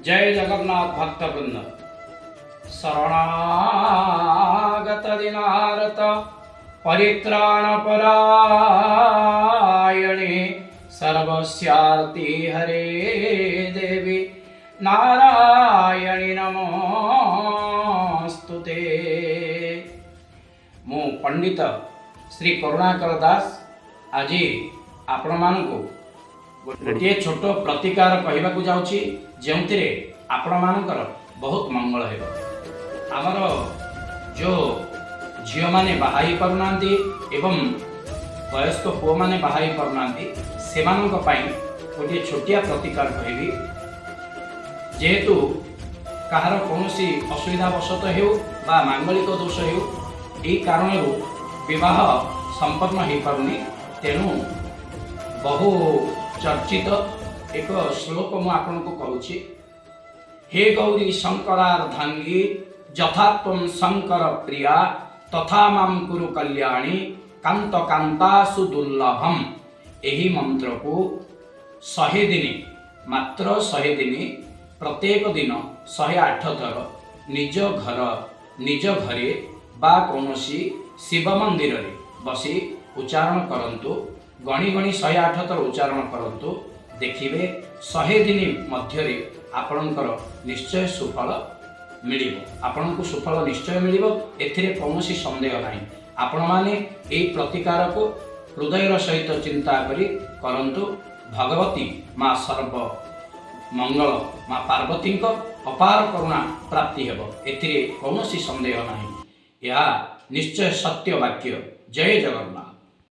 जय जगन्नाथ भक्तवृंद। शरणागत दिनारत परित्राणपरायणे सर्वस्यार्ति हरे देवी नारायणी नमोस्तुते। मु पंडित श्री करुणाकर दास आज आपण मानकु गोटे छोट प्रतिकार कहवाक जाऊँगी जो आपण मानकर बहुत मंगल है। आमर जो झील मैंने बाहाई पारना एवं वयस्क पुओ मैंने बाहाई पारना से गोटे छोटिया प्रतिकार कहबी। जेहेतु कहार कौन असुविधा वशत हो मांगलिक दोष हो यही कारण विवाह संपन्न हो पारुनी, तेणु बहु चर्चित एक श्लोक मु आपन को कहूची। हे गौरी शंकरार्धांगी यथा त्वं शंकर प्रिया तथा मां कुरु कल्याणी कांत कांता सुदुर्लभम। यही मंत्र को 100 दिन मात्र 100 दिन प्रत्येक दिन 108 थर निज घर निज घरे बा कौनसी शिव मंदिर रे बसी उच्चारण करंतु। गणी गणी 108 थर उच्चारण करंतु। देखिए 100 दिन मध्य आपणकर निश्चय सुफल मिलिबो। आपनको सुफल निश्चय मिलिबो, एथिरे कौनसी संदेह नहीं। आपण माने एई प्रतिकार को हृदयर सहित चिंता करी करंतु। भगवती माँ सर्व मंगल माँ पार्वती अपार करुणा प्राप्ति हेबो, एथिरे कौनसी संदेह नहीं। यह निश्चय सत्य वाक्य। जय जगन्नाथ।